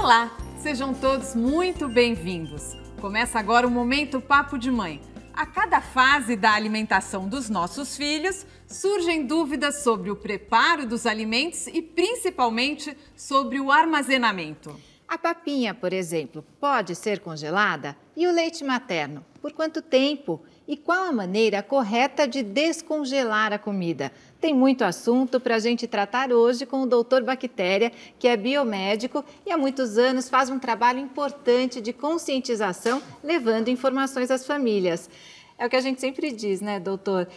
Olá, sejam todos muito bem-vindos. Começa agora o Momento Papo de Mãe. A cada fase da alimentação dos nossos filhos, surgem dúvidas sobre o preparo dos alimentos e principalmente sobre o armazenamento. A papinha, por exemplo, pode ser congelada? E o leite materno? Por quanto tempo? E qual a maneira correta de descongelar a comida? Tem muito assunto para a gente tratar hoje com o Dr. Bactéria, que é biomédico e há muitos anos faz um trabalho importante de conscientização, levando informações às famílias. É o que a gente sempre diz, né, doutor?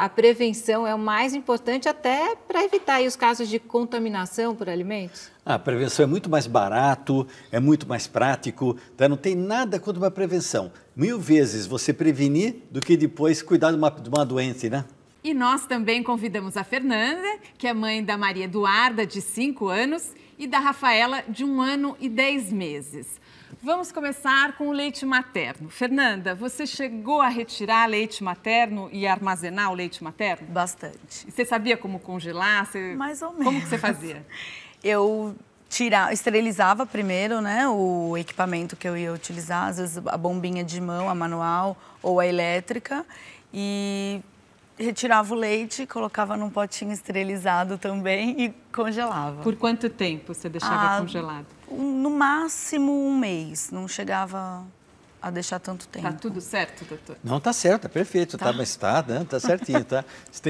A prevenção é o mais importante até para evitar aí os casos de contaminação por alimentos. A prevenção é muito mais barato, é muito mais prático, tá? Não tem nada contra uma prevenção. 1000 vezes você prevenir do que depois cuidar de uma doença, né? E nós também convidamos a Fernanda, que é mãe da Maria Eduarda, de 5 anos, e da Rafaela, de 1 ano e 10 meses. Vamos começar com o leite materno. Fernanda, você chegou a retirar leite materno e armazenar o leite materno? Bastante. E você sabia como congelar? Mais ou menos. Como que você fazia? Eu esterilizava primeiro, né, o equipamento que eu ia utilizar, às vezes a bombinha de mão, a manual ou a elétrica, e retirava o leite, colocava num potinho esterilizado também e congelava. Por quanto tempo você deixava congelado? No máximo 1 mês, não chegava a deixar tanto tempo. Tá tudo certo, doutor? Não, tá certo, tá perfeito, tá, mas tá certinho, tá? Você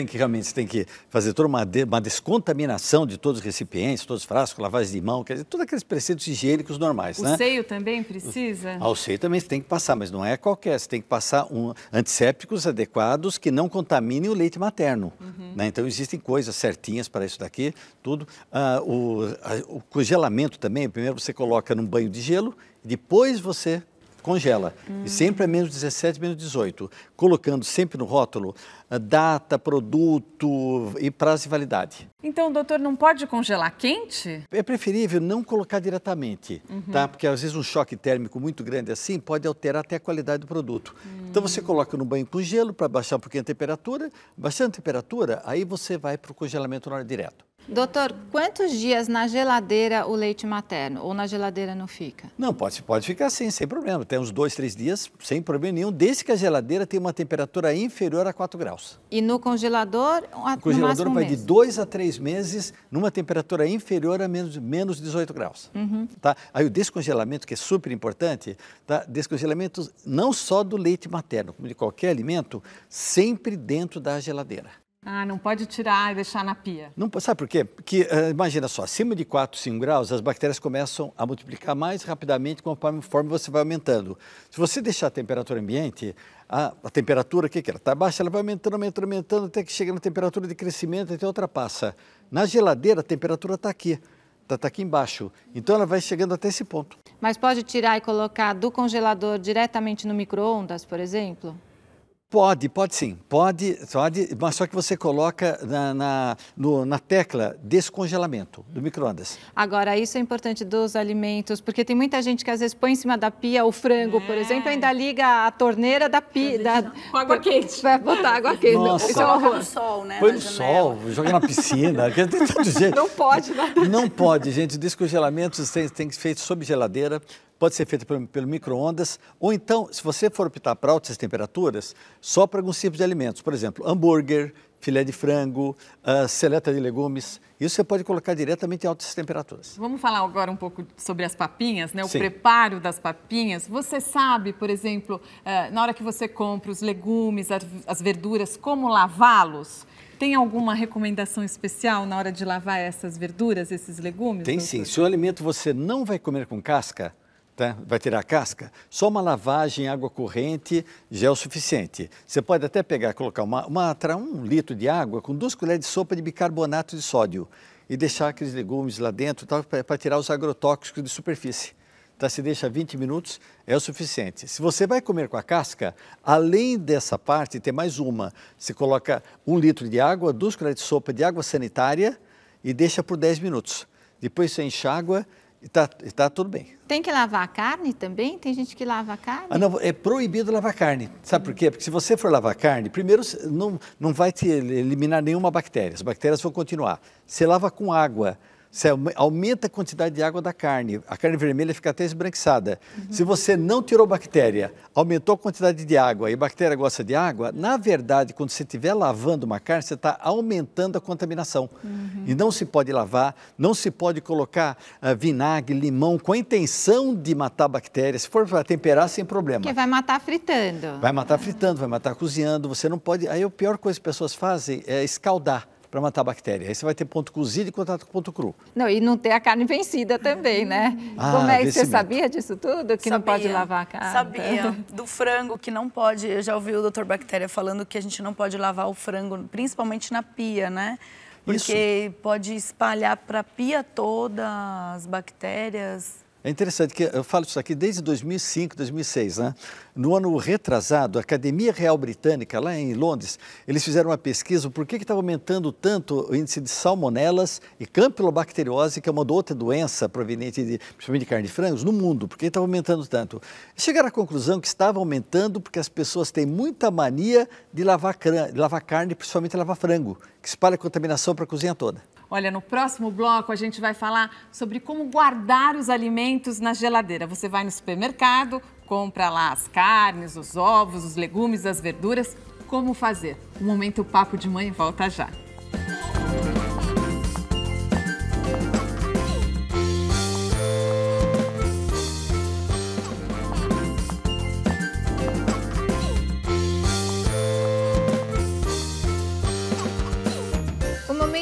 tem que fazer toda uma descontaminação de todos os recipientes, todos os frascos, lavagem de mão, quer dizer, todos aqueles preceitos higiênicos normais, né? O seio também precisa? O seio também você tem que passar, mas não é qualquer, você tem que passar antissépticos adequados que não contaminem o leite materno, né? Então existem coisas certinhas para isso daqui, tudo. O congelamento também, primeiro você coloca num banho de gelo, depois você congela, e sempre é menos 17, menos 18, colocando sempre no rótulo data, produto e prazo de validade. Então, doutor, não pode congelar quente? É preferível não colocar diretamente, tá? Porque às vezes um choque térmico muito grande assim pode alterar até a qualidade do produto. Então você coloca no banho com gelo para baixar um pouquinho a temperatura, baixando a temperatura, aí você vai para o congelamento na hora direto. Doutor, quantos dias na geladeira o leite materno? Ou na geladeira não fica? Não, pode ficar assim, sem problema. Tem uns 2, 3 dias, sem problema nenhum, desde que a geladeira tenha uma temperatura inferior a 4 graus. E no congelador, O congelador vai de 2 a 3 meses, numa temperatura inferior a menos 18 graus. Tá? Aí o descongelamento, que é super importante, tá? Descongelamento não só do leite materno, como de qualquer alimento, sempre dentro da geladeira. Ah, não pode tirar e deixar na pia. Não, sabe por quê? Porque, imagina só, acima de 4, 5 graus, as bactérias começam a multiplicar mais rapidamente conforme você vai aumentando. Se você deixar a temperatura ambiente, a temperatura, o que ela está baixa, ela vai aumentando, até que chega na temperatura de crescimento, até ultrapassa. Na geladeira, a temperatura está aqui. Está aqui embaixo. Então, ela vai chegando até esse ponto. Mas pode tirar e colocar do congelador diretamente no micro-ondas, por exemplo? Pode sim, pode, mas só que você coloca na tecla descongelamento do micro-ondas. Agora, isso é importante dos alimentos, porque tem muita gente que às vezes põe em cima da pia o frango, por exemplo, ainda liga a torneira da pia. Com água quente. Vai botar água quente. Nossa. Isso é um horror. No sol, né? Põe no sol, joga na piscina, tem tanto jeito. Não pode, né? Não pode, gente, descongelamento tem que ser feito sob geladeira. Pode ser feito pelo micro-ondas, ou então, se você for optar para altas temperaturas, só para alguns tipos de alimentos. Por exemplo, hambúrguer, filé de frango, seleta de legumes. Isso você pode colocar diretamente em altas temperaturas. Vamos falar agora um pouco sobre as papinhas, né? O Sim. preparo das papinhas. Você sabe, por exemplo, na hora que você compra os legumes, as verduras, como lavá-los? Tem alguma recomendação especial na hora de lavar essas verduras, esses legumes? Tem doutor? sim. Se o alimento você não vai comer com casca, tá? Vai tirar a casca, só uma lavagem em água corrente já é o suficiente. Você pode até colocar 1 litro de água com 2 colheres de sopa de bicarbonato de sódio e deixar aqueles legumes lá dentro para tirar os agrotóxicos de superfície. Tá? Se deixa 20 minutos, é o suficiente. Se você vai comer com a casca, além dessa parte, tem mais uma. Você coloca 1 litro de água, 2 colheres de sopa de água sanitária e deixa por 10 minutos. Depois você enxágua e tá tudo bem. Tem que lavar a carne também? Tem gente que lava a carne? Não, é proibido lavar carne. Sabe por quê? Porque se você for lavar carne, primeiro não vai te eliminar nenhuma bactéria. As bactérias vão continuar. Você lava com água. Você aumenta a quantidade de água da carne. A carne vermelha fica até esbranquiçada. Se você não tirou bactéria, aumentou a quantidade de água e a bactéria gosta de água, na verdade, quando você estiver lavando uma carne, você está aumentando a contaminação. E não se pode lavar, não se pode colocar vinagre, limão, com a intenção de matar bactérias. Se for para temperar, sem problema. Porque vai matar fritando. Vai matar fritando, vai matar cozinhando. Você não pode... Aí a pior coisa que as pessoas fazem é escaldar para matar a bactéria. Aí você vai ter ponto cozido e contato com ponto cru. Não, e não ter a carne vencida também, né? Como é que você sabia disso tudo? Que não pode lavar a carne? Sabia. Do frango que não pode... Eu já ouvi o Dr. Bactéria falando que a gente não pode lavar o frango, principalmente na pia, né? Porque pode espalhar para a pia toda as bactérias. É interessante que eu falo isso aqui desde 2005, 2006, né? No ano retrasado, a Academia Real Britânica, lá em Londres, eles fizeram uma pesquisa por que estava aumentando tanto o índice de salmonelas e campylobacteriose, que é uma outra doença proveniente principalmente de carne de frangos, no mundo. Por que estava aumentando tanto? Chegaram à conclusão que estava aumentando porque as pessoas têm muita mania de lavar carne, principalmente lavar frango, que espalha contaminação para a cozinha toda. Olha, no próximo bloco a gente vai falar sobre como guardar os alimentos na geladeira. Você vai no supermercado, compra lá as carnes, os ovos, os legumes, as verduras. Como fazer? O Momento Papo de Mãe volta já.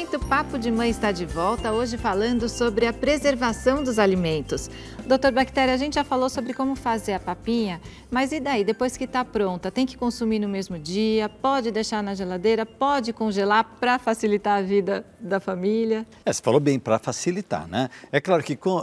O Papo de Mãe está de volta, hoje falando sobre a preservação dos alimentos. Doutor Bactéria, a gente já falou sobre como fazer a papinha, mas e daí, depois que está pronta, tem que consumir no mesmo dia, pode deixar na geladeira, pode congelar para facilitar a vida da família? Você falou bem, para facilitar, né? É claro que com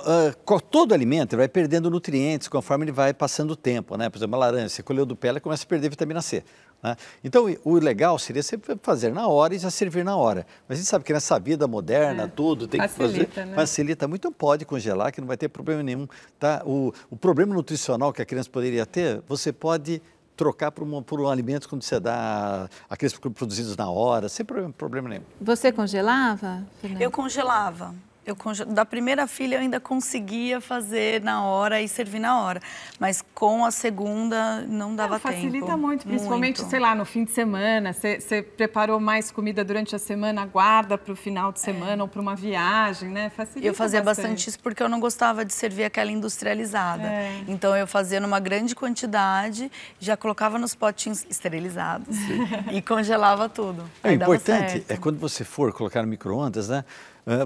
todo alimento vai perdendo nutrientes conforme ele vai passando o tempo, né? Por exemplo, uma laranja, você colheu do pé, ela começa a perder vitamina C. Né? Então, o legal seria você fazer na hora e já servir na hora. Mas a gente sabe que nessa vida moderna, tudo tem facilita, que fazer. né? Facilita muito, então pode congelar, que não vai ter problema nenhum. Tá? O problema nutricional que a criança poderia ter, você pode trocar por um alimento quando você dá aqueles produzidos na hora, sem problema nenhum. Você congelava, Fernanda? Eu congelava. Da primeira filha eu ainda conseguia fazer na hora e servir na hora, mas com a segunda não dava tempo. Facilita muito, principalmente, sei lá, no fim de semana, você preparou mais comida durante a semana, guarda para o final de semana ou para uma viagem, né? Facilita Eu fazia bastante isso porque eu não gostava de servir aquela industrializada. Então eu fazia numa grande quantidade, já colocava nos potinhos esterilizados e congelava tudo. O importante é quando você for colocar no micro-ondas, né?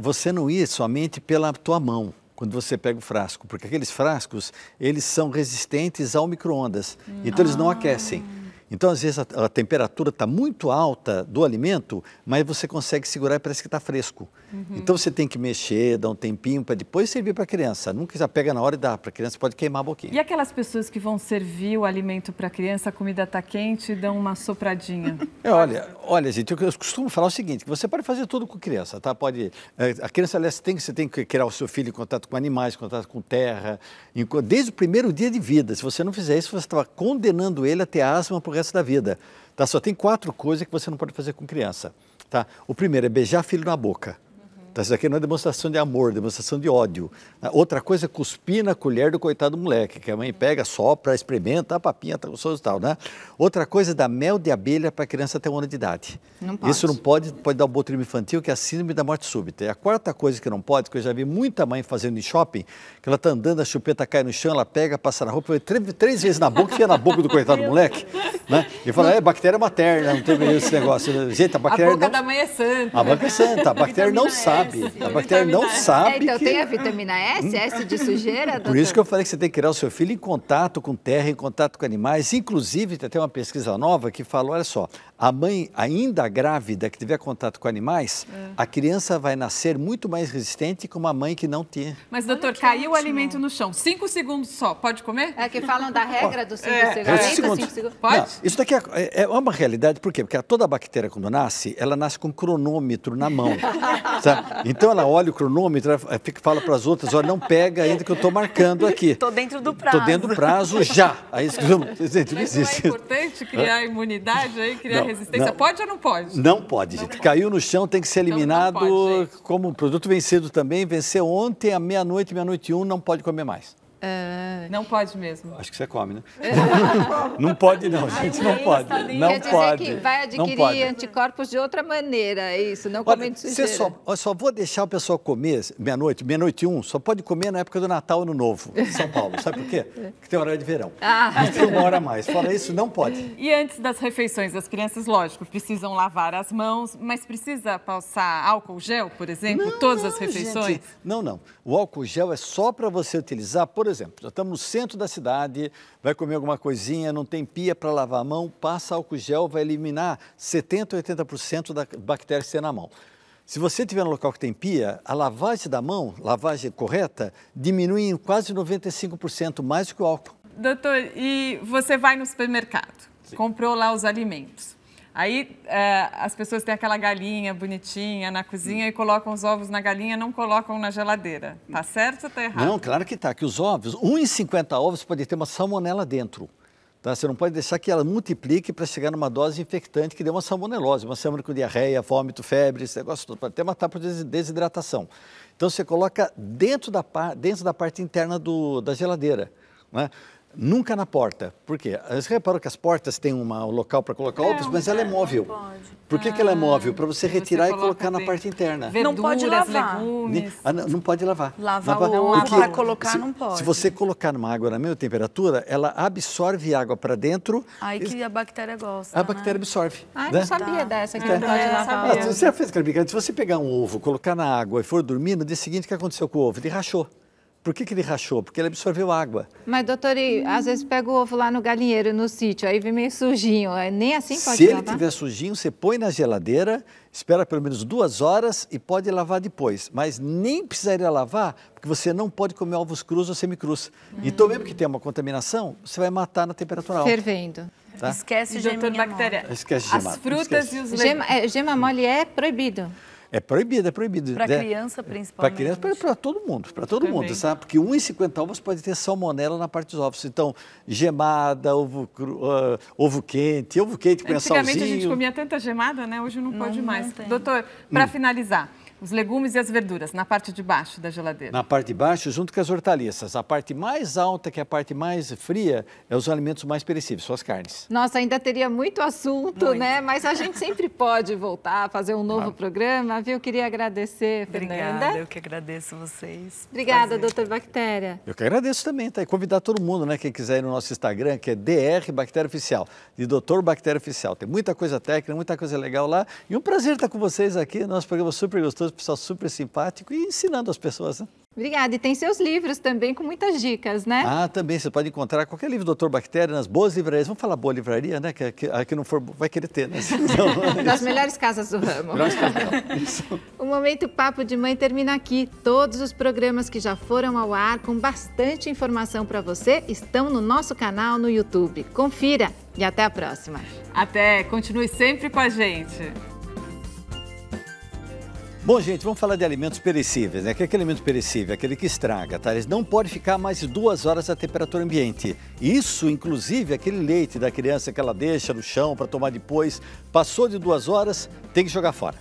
Você não ir somente pela tua mão, quando você pega o frasco, porque aqueles frascos, eles são resistentes ao micro-ondas, então eles não aquecem. Então, às vezes, a temperatura está muito alta do alimento, mas você consegue segurar e parece que está fresco. Então, você tem que mexer, dar um tempinho para depois servir para a criança. Nunca já pega na hora e dá, para a criança pode queimar a boquinha. E aquelas pessoas que vão servir o alimento para a criança, a comida está quente e dão uma sopradinha? Olha, gente, eu costumo falar o seguinte, que você pode fazer tudo com criança, tá? A criança, aliás, você tem que criar o seu filho em contato com animais, em contato com terra, desde o primeiro dia de vida. Se você não fizer isso, você estava condenando ele a ter asma por resto da vida. Tá? Só tem 4 coisas que você não pode fazer com criança. Tá? O primeiro é beijar filho na boca. Tá? Isso aqui não é demonstração de amor, demonstração de ódio. Outra coisa é cuspir na colher do coitado do moleque, que a mãe pega, sopra, experimenta, a papinha tá gostoso e tal, né? Outra coisa é dar mel de abelha para a criança até 1 ano de idade. Não pode. Isso não pode dar o botulismo infantil, que é a síndrome da morte súbita. E a 4ª coisa que não pode, que eu já vi muita mãe fazendo em shopping, que ela tá andando, a chupeta cai no chão, ela pega, passa na roupa, 3 vezes na boca, enfia na boca do coitado do moleque, né? E fala, é bactéria materna, não tem esse negócio. Gente, a bactéria A boca da mãe é santa. A boca é santa, a bactéria não sabe. A bactéria não sabe então tem a vitamina S, S de sujeira, doutor? Por isso que eu falei que você tem que criar o seu filho em contato com terra, em contato com animais. Inclusive, tem até uma pesquisa nova que falou, olha só, a mãe ainda grávida que tiver contato com animais, a criança vai nascer muito mais resistente que uma mãe que não tinha. Mas, doutor, caiu o alimento no chão, 5 segundos só, pode comer? É que falam da regra dos 5 segundos. 5 segundos. Pode? Não, isso daqui é uma realidade, por quê? Porque toda bactéria, quando nasce, ela nasce com um cronômetro na mão. Sabe? Então ela olha o cronômetro, fala para as outras, olha, não pega ainda que eu estou marcando aqui. Estou dentro do prazo. Estou dentro do prazo já. Aí, Mas não é importante criar imunidade aí, criar resistência? Pode ou não pode? Não pode, gente. Caiu no chão, tem que ser eliminado como produto vencido também. Venceu ontem à meia-noite, meia-noite e 1, não pode comer mais. Não pode mesmo. Acho que você come, né? Não pode não, gente, não pode. Não Quer dizer pode. que vai adquirir anticorpos de outra maneira, é isso, não comendo sujeira. Só vou deixar o pessoal comer meia-noite e 1, só pode comer na época do Natal e Ano Novo, em São Paulo. Sabe por quê? Porque tem horário de verão. E tem uma hora a mais. Fora isso, não pode. E antes das refeições, as crianças, lógico, precisam lavar as mãos, mas precisa passar álcool gel, por exemplo, todas as refeições? Gente, não. O álcool gel é só para você utilizar, por exemplo, já estamos no centro da cidade, vai comer alguma coisinha, não tem pia para lavar a mão, passa álcool gel, vai eliminar 70% ou 80% da bactéria que tem na mão. Se você estiver no local que tem pia, a lavagem da mão, lavagem correta, diminui em quase 95% mais do que o álcool. Doutor, e você vai no supermercado, comprou lá os alimentos. Aí as pessoas têm aquela galinha bonitinha na cozinha e colocam os ovos na galinha, não colocam na geladeira. Tá certo ou tá errado? Não, claro que tá. Que os ovos, 1 em 50 ovos pode ter uma salmonela dentro. Tá? Você não pode deixar que ela multiplique para chegar numa dose infectante que dê uma salmonelose, uma salmonela com diarreia, vômito, febre, esse negócio todo. Pode até matar por desidratação. Então você coloca dentro da parte interna da geladeira, né? Nunca na porta. Por quê? Você reparou que as portas têm um local para colocar ovos, mas ela é móvel. Por que ela é móvel? Para você retirar e colocar na parte interna. Verduras, não pode lavar. Legumes. Não pode lavar. Lavar o ovo para colocar não pode. Se você colocar numa água na mesma temperatura, ela absorve água para dentro. Aí que a bactéria gosta, A bactéria absorve. Ah, não sabia dessa, que não pode lavar. Você já fez aquela brincadeira? Se você pegar um ovo, colocar na água e for dormir, no dia seguinte, o que aconteceu com o ovo? Ele rachou. Por que ele rachou? Porque ele absorveu água. Mas, doutor, às vezes pega o ovo lá no galinheiro, no sítio, aí vem meio sujinho, nem assim pode lavar? Se ele estiver sujinho, você põe na geladeira, espera pelo menos 2 horas e pode lavar depois. Mas nem precisaria lavar, porque você não pode comer ovos crus ou semicrus. Então, mesmo que tenha uma contaminação, você vai matar na temperatura alta. Fervendo. Tá? Esquece Doutor Bactéria, Esquece gema. as frutas e os legumes. Gema mole é proibido? É proibido, é proibido. Para criança, principalmente. Para criança, para todo mundo, sabe? Porque 1 em 50 ovos pode ter salmonela na parte dos ovos. Então, gemada, ovo quente com salzinho. Antigamente a gente comia tanta gemada, né? Hoje não pode mais. Doutor, para finalizar, os legumes e as verduras na parte de baixo da geladeira. Na parte de baixo, junto com as hortaliças. A parte mais alta, que é a parte mais fria, é os alimentos mais perecíveis, são as carnes. Nossa, ainda teria muito assunto, né? Mas a gente sempre pode voltar a fazer um novo programa, viu? Queria agradecer, Fernanda. Obrigada, eu que agradeço vocês. Obrigada, doutor Bactéria. Eu que agradeço também, tá? E convidar todo mundo, né? Quem quiser ir no nosso Instagram, que é DR Bactéria Oficial, de Doutor Bactéria Oficial. Tem muita coisa técnica, muita coisa legal lá. E um prazer estar com vocês aqui, nosso programa super gostoso, pessoal super simpático e ensinando as pessoas, né? Obrigada. E tem seus livros também com muitas dicas, né? Ah, também. Você pode encontrar qualquer livro do Doutor Bactéria nas boas livrarias. Vamos falar boa livraria, né? Que não for, vai querer ter, né? Das melhores casas do ramo. O Momento Papo de Mãe termina aqui. Todos os programas que já foram ao ar com bastante informação para você estão no nosso canal no YouTube. Confira e até a próxima. Até. Continue sempre com a gente. Bom, gente, vamos falar de alimentos perecíveis, né? Que é aquele alimento perecível, aquele que estraga, tá? Eles não podem ficar mais de 2 horas à temperatura ambiente. Isso, inclusive, aquele leite da criança que ela deixa no chão para tomar depois, passou de 2 horas, tem que jogar fora.